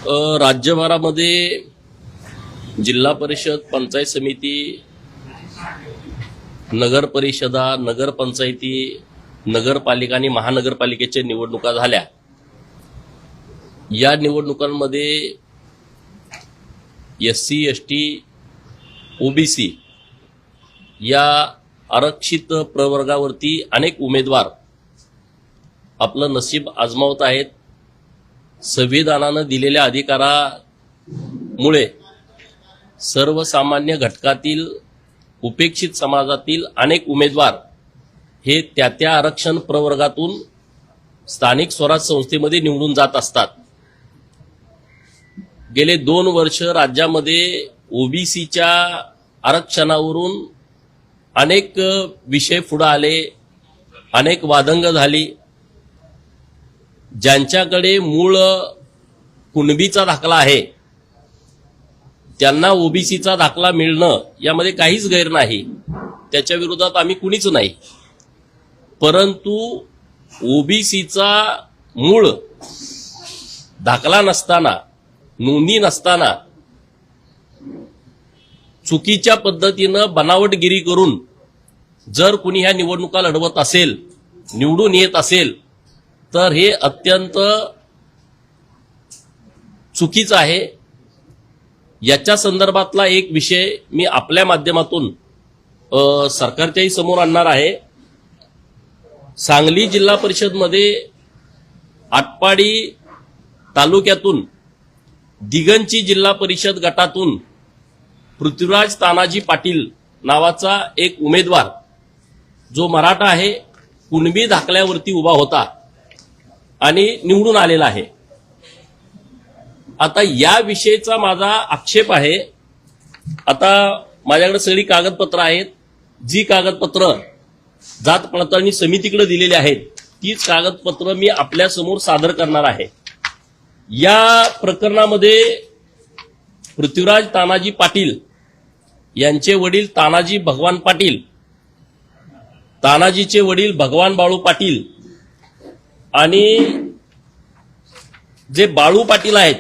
राज्यभरामध्ये जिल्हा परिषद, पंचायत समिती, नगर परिषदा, नगरपंचायती, नगरपालिका आणि महानगरपालिकेच्या निवडणुका झाल्या। या निवडणुकांमध्ये एससी, एसटी, ओबीसी या आरक्षित प्रवर्गावरती अनेक उमेदवार आपलं नशीब आजमावत आहेत। संविधानानं दिलेल्या अधिकारामुळे सर्वसामान्य घटकातील उपेक्षित समाजातील अनेक उमेदवार हे त्या आरक्षण प्रवर्गातून स्थानिक स्वराज्य संस्थेमध्ये निवडून जात असतात। गेले 2 वर्ष राज्यामध्ये ओबीसीच्या आरक्षणावरून अनेक विषय पुढे आले, अनेक वादंग झाली। ज्यांच्याकडे मूळ कुणबीचा दाखला आहे त्यांना ओबीसीचा दाखला मिळणं यामध्ये काहीच गैर नाही, त्याच्या विरोधात आम्ही कुणीच नाही। परंतु ओबीसीचा मूळ दाखला नसताना, नोंदी नसताना चुकीच्या पद्धतीनं बनावटगिरी करून जर कुणी ह्या निवडणुका लढवत असेल, निवडून येत असेल, तर हे अत्यंत चुकीचं आहे। याच्या संदर्भातला एक विषय मी आपल्या माध्यमातून सरकारच्याही समोर आणणार आहे। सांगली जिल्हा परिषदमध्ये आटपाडी तालुक्यातून दिगंची जिल्हा परिषद गटातून पृथ्वीराज तानाजी पाटील नावाचा एक उमेदवार जो मराठा आहे, कुणबी दाखल्यावरती उभा होता आणि निवडून आलेला आहे। आता या विषयीचा माझा आक्षेप आहे। आता माझ्याकडे सगळी कागदपत्र आहेत, जी कागदपत्र जात पडताळणी समितीकडे दिलेली आहेत तीच कागदपत्र मी आपल्या समोर सादर करणार आहे। या प्रकरणामध्ये पृथ्वीराज तानाजी पाटील यांचे वडील तानाजी भगवान पाटील, तानाजीचे वडील भगवान बाळू पाटील आणि जे बाळू पाटील आहेत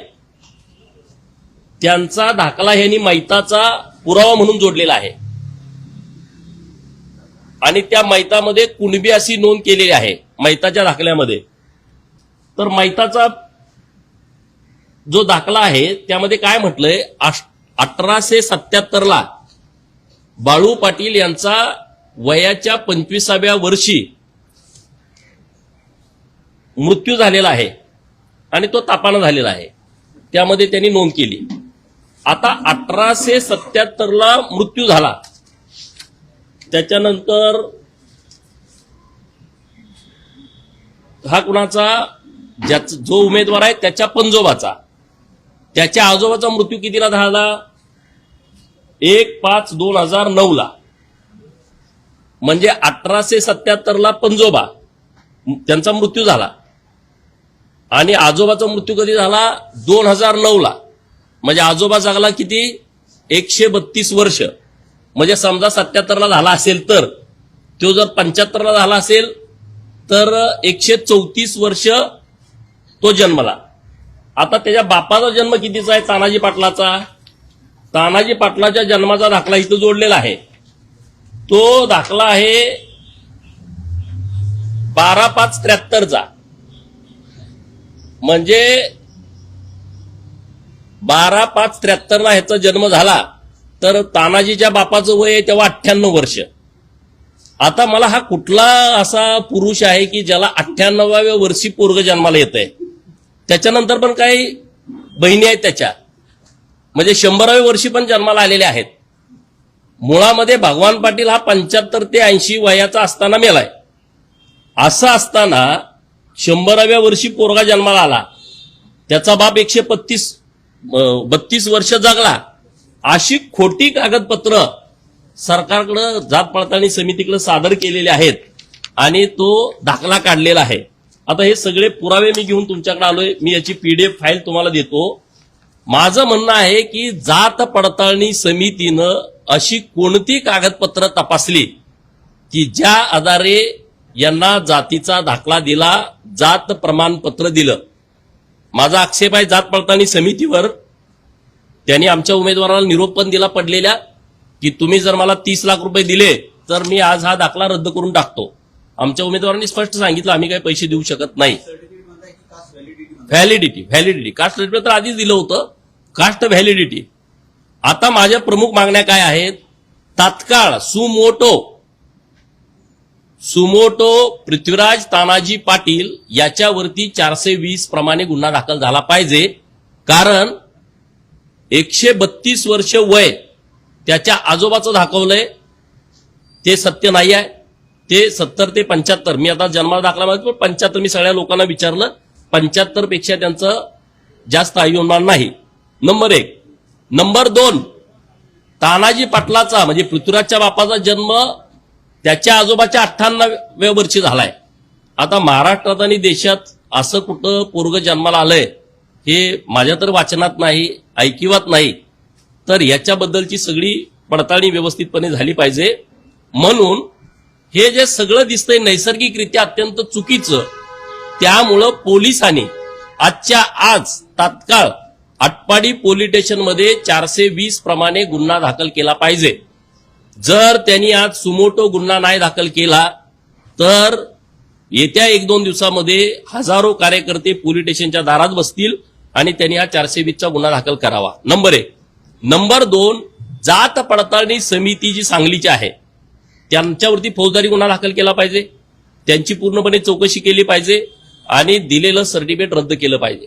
त्यांचा दाखला यांनी मैताचा पुरावा म्हणून जोडलेला आहे आणि त्या मैतामध्ये कुणबी अशी नोंद केलेली आहे मैताच्या दाखल्यामध्ये। तर मैताचा जो दाखला आहे त्यामध्ये काय म्हटलंय, 1877 ला बाळू पाटील यांचा वयाच्या 25व्या वर्षी मृत्यू झालेला आहे आणि तो तापानं झालेला आहे, त्यामध्ये त्यांनी नोंद केली। आता 1877 ला मृत्यू झाला, त्याच्यानंतर हा कुणाचा, जो उमेदवार आहे त्याच्या पंजोबाचा, त्याच्या आजोबाचा मृत्यू कितीला झाला, 1/5/2009 ला। म्हणजे 1877 ला पंजोबा त्यांचा मृत्यू झाला आणि आजोबाचा मृत्यू कधी झाला, 2009 ला। म्हणजे आजोबा जगला किती, 132 वर्ष। म्हणजे समजा 77 ला झाला असेल तर तो जर 75 ला झाला असेल तर 134 वर्ष तो जन्मला। आता त्याच्या बापाचा जन्म कितीचा आहे, तानाजी पाटलाचा, तानाजी पाटलाच्या जन्माचा दाखला इथं जोडलेला आहे। तो दाखला आहे 12/5/73 म्हणजे 12/5/73 ला ह्याचा जन्म झाला तर तानाजीच्या बापाचं वय आहे तेव्हा 98 वर्ष। आता मला हा कुठला असा पुरुष आहे की ज्याला 98व्या वर्षी पोरग जन्माला येत आहे, त्याच्यानंतर पण काही बहिणी आहेत त्याच्या, म्हणजे 100व्या वर्षी पण जन्माला आलेले आहेत। मुळामध्ये भगवान पाटील हा 75 ते 80 वयाचा असताना मेलाय। असं असताना 100व्या वर्षी पोरगा जन्माला आला, त्याचा बाप 132 वर्ष जगला, अशी खोटी कागदपत्र सरकारकडे जात पडताळणी समितीकडे सादर केलेले आहेत आणि तो दाखला काढलेला आहे। आता हे सगळे पुरावे मी घेऊन तुमच्याकडे आलोय, मी याची PDF फाईल तुम्हाला देतो। माझं म्हणणं आहे की जात पडताळणी समितीनं अशी कोणती कागदपत्र तपासली की ज्या आधारे यांना जातीचा दाखला दिला, जात प्रमाणपत्र दिलं। माझा आक्षेप आहे जात पडताळणी समितीवर. त्यांनी आमच्या उमेदवाराला निरोप पण दिला पडलेल्या की तुम्ही जर मला 30 लाख रुपये दिले तर मी आज हा दाखला रद्द करून टाकतो. आमच्या उमेदवारांनी स्पष्ट सांगितलं आम्ही काही पैसे देऊ शकत नाही. व्हॅलिडिटी कास्ट सर्टिफिकेट तर आधीच दिलं होतं, कास्ट व्हॅलिडिटी. आता माझ्या प्रमुख मागण्या काय आहेत? तात्काळ सुमोटो पृथ्वीराज तानाजी पाटील याच्यावरती 420 प्रमाणे गुन्हा दाखल झाला पाहिजे. कारण 132 वर्ष वय त्याच्या आजोबाचं दाखवलंय, ते सत्य नाही आहे. ते 70 ते 75, मी आता जन्माला दाखला मागितला 75, मी सगळ्या लोकांना विचारलं 75 पेक्षा त्यांचं जास्त आयुमान नाही. नंबर 1. नंबर 2, तानाजी पाटलाचा म्हणजे पृथ्वीराजच्या बापाचा जन्म त्याच्या आजोबाच्या 98व्या वर्षी झालाय. आता महाराष्ट्रात आणि देशात असं कुठं पोरग जन्माला आलंय हे माझ्या तर वाचनात नाही, ऐकिवात नाही. तर याच्याबद्दलची सगळी पडताळणी व्यवस्थितपणे झाली पाहिजे. म्हणून हे जे सगळं दिसतंय नैसर्गिकरित्या अत्यंत चुकीचं, त्यामुळं पोलिसांनी आजच्या आज तात्काळ आटपाडी पोलीस स्टेशनमध्ये 420 प्रमाणे गुन्हा दाखल केला पाहिजे. जर त्यांनी आज सुमोटो गुन्हा नाही दाखल केला तर येत्या 1-2 दिवसामध्ये हजारो कार्यकर्ते पोलीस स्टेशनच्या दारात बसतील आणि त्यांनी हा 420चा गुन्हा दाखल करावा. नंबर 1. नंबर 2, जात पडताळणी समिती जी सांगलीची आहे त्यांच्यावरती फौजदारी गुन्हा दाखल केला पाहिजे, त्यांची पूर्णपणे चौकशी केली पाहिजे आणि दिलेलं सर्टिफिकेट रद्द केलं पाहिजे.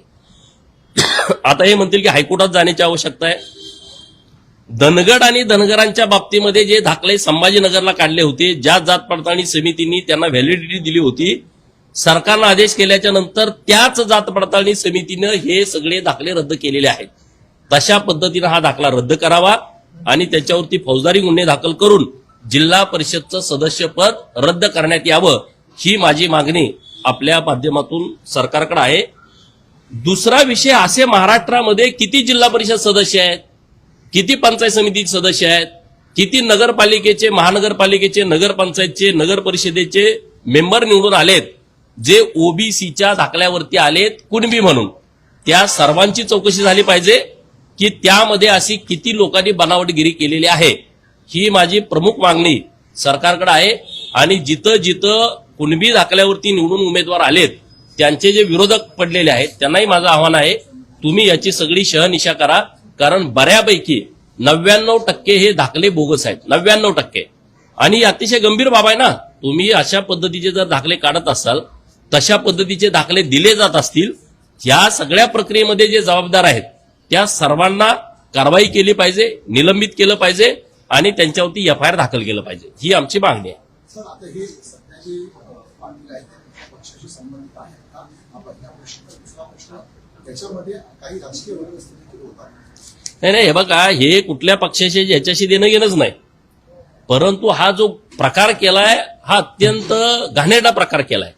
आता हे म्हणतील की हायकोर्टात जाण्याची आवश्यकता आहे. धनगड आणि धनगरांच्या बाबतीमध्ये जे दाखले संभाजीनगरला काढले होते, ज्या जात पडताळणी समितींनी त्यांना व्हॅलिडिटी दिली होती, सरकारनं आदेश केल्याच्या नंतर त्याच जात पडताळणी समितीनं हे सगळे दाखले रद्द केलेले आहेत. तशा पद्धतीनं हा दाखला रद्द करावा आणि त्याच्यावरती फौजदारी गुन्हे दाखल करून जिल्हा परिषदचं सदस्यपद रद्द करण्यात यावं, ही माझी मागणी आपल्या माध्यमातून सरकारकडे आहे. दुसरा विषय, असे महाराष्ट्रामध्ये किती जिल्हा परिषद सदस्य आहेत, किती पंचायत समिती सदस्य आहेत, किती नगरपालिकेचे, महानगरपालिकेचे, नगरपंचायतचे, नगर परिषदेचे मेंबर निवडून आलेत जे ओबीसीच्या दाखल्यावरती आलेत कुणबी म्हणून. त्या सर्वांची चौकशी झाली पाहिजे की त्यामध्ये अशी किती लोकांनी बनावटगिरी केलेली आहे, ही माझी प्रमुख मागणी सरकारकडे आहे. आणि जिथं जिथं कुणबी दाखल्यावरती निवडून उमेदवार आलेत त्यांचे जे विरोधक पडलेले आहेत त्यांनाही माझं आव्हान आहे, तुम्ही याची सगळी शहनिशा करा. कारण बऱ्यापैकी 99% हे दाखले बोगस आहेत, 99%. आणि अतिशय गंभीर बाब आहे ना, तुम्ही अशा पद्धतीचे जर दाखले काढत असाल, तशा पद्धतीचे दाखले दिले जात असतील, या सगळ्या प्रक्रियेमध्ये जे जबाबदार आहेत त्या सर्वांना कारवाई केली पाहिजे, निलंबित केलं पाहिजे आणि त्यांच्यावरती FIR दाखल केलं पाहिजे, ही आमची मागणी आहे. सर, आता हे सध्याची मागणी आहे पक्षाशी संबंधित आहे का? आपण या प्रश्नाचा दुसरा प्रश्न, त्याच्यामध्ये काही राजकीय वर्ग देखील होतात. नाही, हे बघा, हे कुठल्या पक्षाशी याच्याशी देणं घेणंच नाही. परंतु हा जो प्रकार केलाय हा अत्यंत घाणेरडा प्रकार केलाय.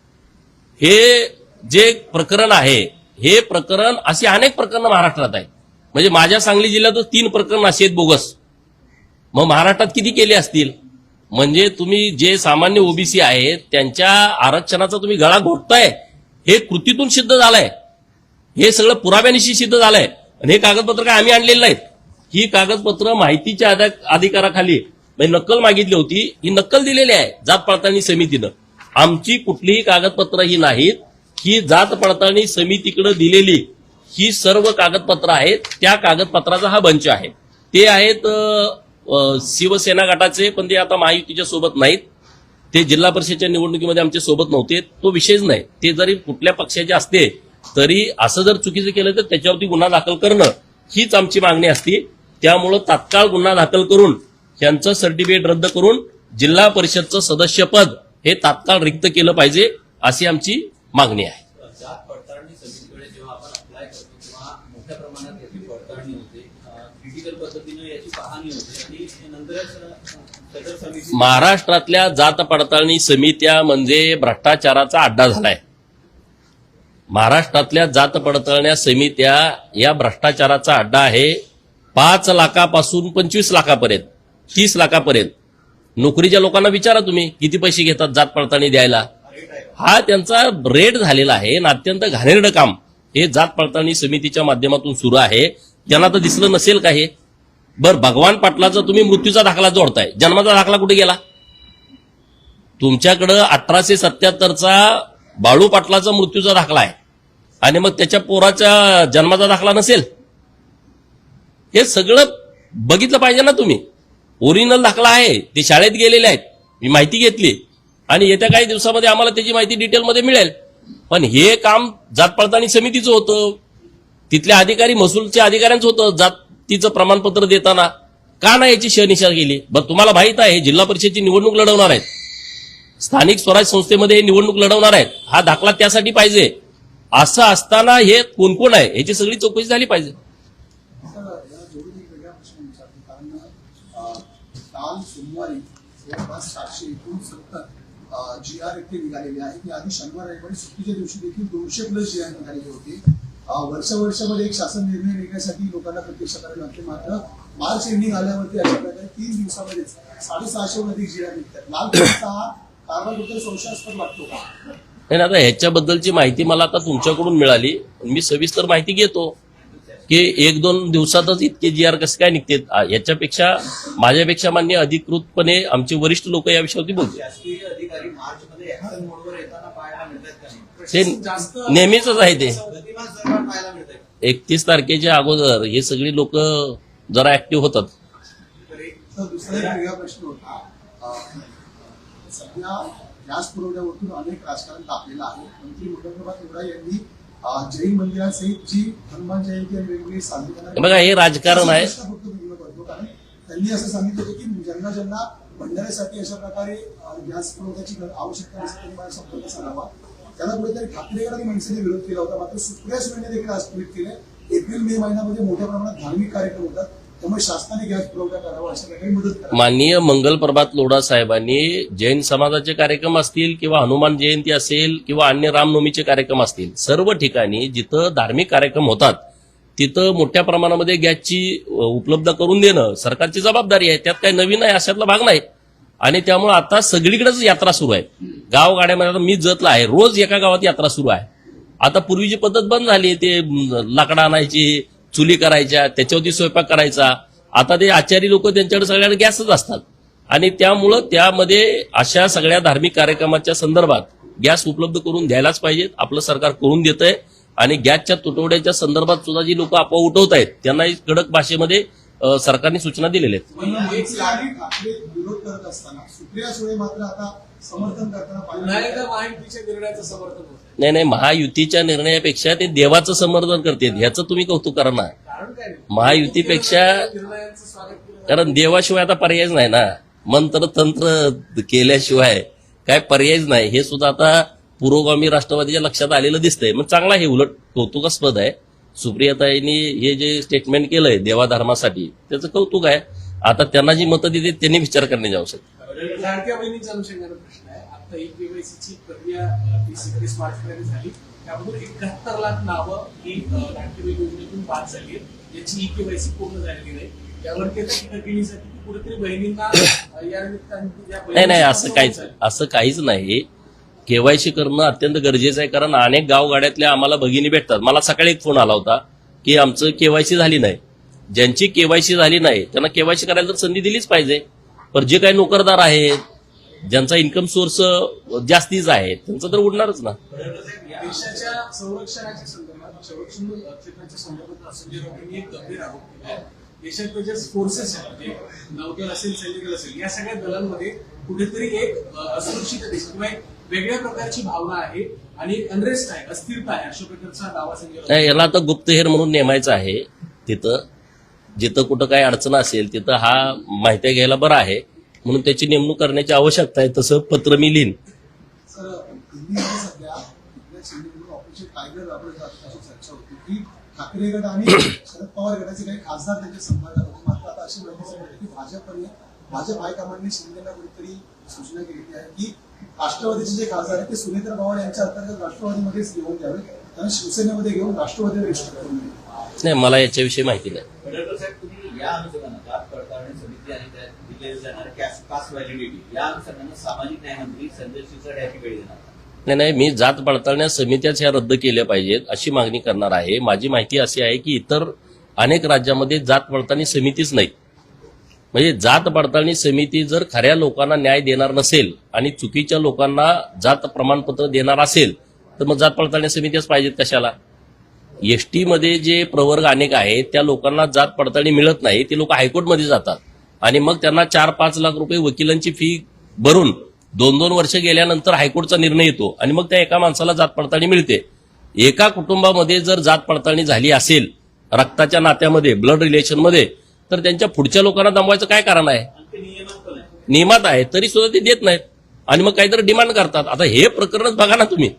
हे जे प्रकरण आहे, हे प्रकरण अशी अनेक प्रकरणं महाराष्ट्रात आहेत. म्हणजे माझ्या सांगली जिल्ह्यातच 3 प्रकरण अशी आहेत बोगस. मग महाराष्ट्रात किती केले असतील? म्हणजे तुम्ही जे सामान्य ओबीसी आहेत त्यांच्या आरक्षणाचा तुम्ही गळा घोटताय, हे कृतीतून सिद्ध झालंय, हे सगळं पुराव्यानिशी सिद्ध झालंय. आणि हे कागदपत्र काय आम्ही आणलेली नाहीत, ही कागदपत्र माहितीच्या अधिकाराखाली म्हणजे नक्कल मागितली होती, ही नक्कल दिलेली आहे जात पडताळणी समितीनं. आमची कुठलीही कागदपत्र ही नाहीत, ही जात पडताळणी समितीकडे दिलेली ही सर्व कागदपत्र आहेत. त्या कागदपत्राचा हा बंच आहे. ते आहेत शिवसेना गटाचे, पण ते आता महायुतीच्या सोबत नाहीत. ते जिल्हा परिषदेच्या निवडणुकीमध्ये आमच्या सोबत नव्हते, तो विषयच नाही. ते जरी कुठल्या पक्षाचे असते तरी असं जर चुकीचं केलं तर त्याच्यावरती गुन्हा दाखल करणं हीच आमची मागणी असते. त्यामुळं तात्काळ गुन्हा दाखल करून त्यांचं सर्टिफिकेट रद्द करून जिल्हा परिषदचं सदस्यपद हे तात्काळ रिक्त केलं पाहिजे, अशी आमची मागणी आहे. जात पडताळणी समितीकडे जेव्हा आपण अप्लाय करतो तेव्हा मोठ्या प्रमाणात याची पडताळणी होते, क्रिटिकल पद्धतीने याची पाहणी होते आणि नंतरच सदर समिती. महाराष्ट्रातल्या जात पडताळणी समित्या म्हणजे भ्रष्टाचाराचा अड्डा झालाय. महाराष्ट्रातल्या जात पडताळण्या समित्या या भ्रष्टाचाराचा अड्डा आहे. 5 लाखापासून 25 लाखापर्यंत, 30 लाखापर्यंत. नोकरीच्या लोकांना विचारा तुम्ही किती पैसे घेतात जात पडताळणी द्यायला. हा त्यांचा रेट झालेला आहे आणि अत्यंत घाणेरडं काम हे जात पडताळणी समितीच्या माध्यमातून सुरू आहे. त्यांना तर दिसलं नसेल का हे? बरं, भगवान पाटलाचा तुम्ही मृत्यूचा दाखला जोडताय, जन्माचा दाखला कुठे गेला? तुमच्याकडं 1877चा बाळू पाटलाचा मृत्यूचा दाखला आहे आणि मग त्याच्या पोराच्या जन्माचा दाखला नसेल? हे सगळं बघितलं पाहिजे ना तुम्ही. ओरिजिनल दाखला आहे, ते शाळेत गेलेले आहेत, मी माहिती घेतली आणि येत्या काही दिवसामध्ये आम्हाला त्याची माहिती डिटेलमध्ये मिळेल. पण हे काम जात पडताळणी समितीचं होतं, तिथल्या अधिकारी महसूलच्या अधिकाऱ्यांचं होतं. जातीचं प्रमाणपत्र देताना का नाही याची शहनिशा केली? बरं, तुम्हाला माहित आहे जिल्हा परिषदेची निवडणूक लढवणार आहेत, स्थानिक स्वराज संस्थेमध्ये निवडणूक लढवणार आहेत, हा दाखला त्यासाठी पाहिजे. असं असताना हे कोण कोण आहे याची सगळी चौकशी झाली पाहिजे. सर, याला जोडून एक वेगळा प्रश्न विचारतो, कारण काल सोमवारी जवळपास 769 GR इथे निघालेले आहेत. आधी शनिवार रविवारी सुट्टीच्या दिवशी देखील 200+ GR निघालेले होते. वर्षामध्ये एक शासन निर्णय घेण्यासाठी लोकांना प्रतीक्षा करावी लागते. मात्र मार्च एंडिंग आल्यावरती अशा प्रकारे 3 दिवसामध्येच 650 अधिक GR निघतात. लाल परीचा हा कारभार संशयास्पद वाटतो का? नाही, आता ह्याच्याबद्दलची माहिती मला आता तुमच्याकडून मिळाली. मी सविस्तर माहिती घेतो की 1-2 दिवसातच इतके GR कसं काय निघते. याच्यापेक्षा माझ्यापेक्षा मान्य अधिकृतपणे आमचे वरिष्ठ लोक या विषयावरती बोलतात. शासकीय अधिकारी मार्चमध्ये ऍक्शन मोडवर येताना पाहायला मिळतात का नाही? ते नेहमीच आहे. ते गतिमान सरकार पाहायला मिळत आहे. 31 तारखेच्या अगोदर हे सगळी लोक जरा ऍक्टिव्ह होतात. तर दुसरा एक वेगळा प्रश्न होता. सध्या गॅस पुरवठ्यावरतून अनेक राजकारण तापलेलं आहे. मंत्री मुरलीधर मोहोळ यांनी जैन मंदिरांसहित जी हनुमान जयंती आणि वेगवेगळी साजरी करणार, बघा, हे राजकारण आहे. कारण त्यांनी असं सांगितलं होतं की ज्यांना ज्यांना भंडाऱ्यासाठी अशा प्रकारे गॅस पुरवठ्याची आवश्यकता असेल त्यांनी माझा संपर्क साधावा. त्याला कुठेतरी ठाकरेगड आणि मनसेने विरोध केला होता. मात्र सुप्रिया सुळेने देखील आज ट्विट केले, एप्रिल-मे महिन्यामध्ये मोठ्या प्रमाणात धार्मिक कार्यक्रम होतात, त्यामुळे शासनाने गॅस पुरवठा करावा, अशा प्रकारे मदत करावी. माननीय मंगल प्रभात लोढा साहेबांनी जैन समाजाचे कार्यक्रम असतील किंवा हनुमान जयंती असेल किंवा अन्य रामनवमीचे कार्यक्रम असतील, सर्व ठिकाणी जिथं धार्मिक कार्यक्रम होतात तिथं मोठ्या प्रमाणामध्ये गॅसची उपलब्ध करून देणं सरकारची जबाबदारी आहे. त्यात काही नवीन आहे अशातला भाग नाही. आणि त्यामुळे आता सगळीकडेच यात्रा सुरू आहे. गावगाड्यामध्ये आता मी जतला आहे, रोज एका गावात यात्रा सुरू आहे. आता पूर्वीची पद्धत बंद झाली, ते लाकडं आणायची, चुली करायच्या, त्याच्यावरती स्वयंपाक करायचा. आता ते आचारी लोक त्यांच्याकडे सगळ्यांना गॅसच असतात आणि त्यामुळं त्यामध्ये अशा सगळ्या धार्मिक कार्यक्रमाच्या संदर्भात गॅस उपलब्ध करून द्यायलाच पाहिजेत. आपलं सरकार करून देतंय आणि गॅसच्या तुटवड्याच्या संदर्भात सुद्धा जी लोक अफवा उठवत आहेत त्यांनाही कडक भाषेमध्ये सरकारने सूचना दिलेल्या आहेत. ठाकरे विरोध करत असताना सुप्रिया सुळे मात्र आता समर्थन करताना महायुतीच्या निर्णयाचं समर्थन होतं. नाही, महायुतीच्या निर्णयापेक्षा ते देवाचं समर्थन करते, ह्याचं तुम्ही कौतुक करा ना. कारण काय नाही, महायुतीपेक्षा, निर्णयाचं स्वागत केलं. कारण देवाशिवाय आता पर्यायच नाही ना. मंत्र तंत्र केल्याशिवाय काय पर्यायच नाही. हे सुद्धा आता पुरोगामी राष्ट्रवादीच्या लक्षात आलेलं दिसतंय. मग चांगला, हे उलट कौतुकास्पद आहे. सुप्रियाताईंनी हे जे स्टेटमेंट केलंय देवाधर्मासाठी त्याचं कौतुक आहे. आता त्यांना जी मतं दिली त्यांनी विचार करण्याची आवश्यकता. लाडक्या बहिणीचा अनुषंगाने प्रश्न आहे. आता केवायसीची प्रक्रिया 30-31 मार्चपर्यंत झाली. त्याबरोबर 71 लाख नावं ही लाडकी बहीण योजनेतून बाद झाली आहेत. याची केवायसी पूर्ण झालेली नाही. त्यावरती टीकेसाठी कुठेतरी बहिणींना या निमित्ताने नाही, असं काहीच नाही. केवायसी करणं अत्यंत गरजेचं आहे. कारण अनेक गावगाड्यातल्या आम्हाला भगिनी भेटतात. मला सकाळी एक फोन आला होता की आमचं केवायसी झाली नाही. ज्यांची केवायसी झाली नाही त्यांना केवायसी करायला तर संधी दिलीच पाहिजे. पण जे काही नोकरदार आहेत, ज्यांचा इन्कम सोर्स जास्तीच आहे, त्यांचं तर उडणारच ना. देशाच्या संरक्षणाच्या संदर्भात, संरक्षण क्षेत्राच्या संदर्भात संजय राऊतांनी एक गंभीर आरोप केला आहे. देशातले जे फोर्सेस आहेत, म्हणजे नौदल असेल, सैनिक दल असेल, या सगळ्या दलांमध्ये कुठेतरी एक असुरक्षितता किंवा एक वेगळ्या प्रकारची भावना आहे आणि एक अनरेस्ट आहे, अस्थिरता आहे, अशा प्रकारचा दावा संजय राऊत. याला आता गुप्तहेर म्हणून नेमायचं आहे. तिथं जिथं कुठं काही अडचण असेल तिथं हा माहिती घ्यायला बरं आहे, म्हणून त्याची नेमणूक करण्याची आवश्यकता आहे. तसं पत्र मी लिहीन. सर, दिल्लीमध्ये सध्या ऑपरेशन टायगर राबवलं जात अशी चर्चा होती की ठाकरे गट आणि शरद पवार गटाचे काही खासदार त्यांच्या संपर्कात होते. मात्र आता अशी माहिती समजते की भाजप हायकमांडने शिंदेना कुठेतरी सूचना केलेली आहे की राष्ट्रवादीचे जे खासदार आहेत ते सुनेत्र पवार यांच्या अंतर्गत राष्ट्रवादीमध्येच घेऊन द्यावे, त्यांना शिवसेनेमध्ये घेऊन राष्ट्रवादीला रजिस्टर करून द्यावे. नाही, मला याच्याविषयी माहिती नाही. साहेब, तुम्ही या अनुषंगानं जात पडताळणी समिती आणि त्यात दिले जाणारे कास्ट व्हॅलिडिटी या अनुषंगानं सामाजिक न्याय मंत्री संजय शिरसाट याची वेळ देणार. नाही, मी जात पडताळण्या समित्याच ह्या रद्द केल्या पाहिजेत अशी मागणी करणार आहे. माझी माहिती अशी आहे की इतर अनेक राज्यामध्ये जात पडताळणी समितीच नाही. म्हणजे जात पडताळणी समिती जर खऱ्या लोकांना न्याय देणार नसेल आणि चुकीच्या लोकांना जात प्रमाणपत्र देणार असेल तर मग जात पडताळणी समित्याच पाहिजेत कशाला. एसटी मध्ये जे प्रवर्ग अनेक आहेत त्या लोकांना जात पडताळणी मिळत नाही. ते लोक हायकोर्टमध्ये जातात आणि मग त्यांना 4-5 लाख रुपये वकिलांची फी भरून 2-2 वर्ष गेल्यानंतर हायकोर्टचा निर्णय येतो आणि मग त्या एका माणसाला जात पडताळणी मिळते. एका कुटुंबामध्ये जर जात पडताळणी झाली असेल रक्ताच्या नात्यामध्ये, ब्लड रिलेशनमध्ये, तर त्यांच्या पुढच्या लोकांना दमवायचं काय कारण आहे. नियमात आहे तरी सुद्धा ते देत नाहीत आणि मग काहीतरी डिमांड करतात. आता हे प्रकरणच बघा ना तुम्ही.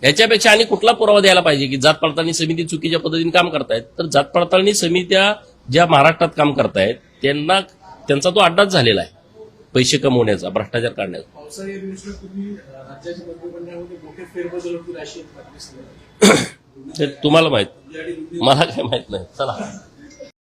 याच्यापेक्षा आणि कुठला पुरावा द्यायला पाहिजे की जात पडताळणी समिती चुकीच्या पद्धतीने काम करतायत. तर जात पडताळणी समित्या ज्या महाराष्ट्रात काम करतायत त्यांचा तो अड्डाच झालेला आहे पैसे कमवण्याचा, भ्रष्टाचार काढण्याचा. पावसाळी अधिवेशनापूर्वी राज्याच्या मंत्रिमंडळामध्ये मोठे फेरबदल होतील अशी एक बातमी समोर आली. ते तुम्हाला माहित, मला काय माहित नाही. चला.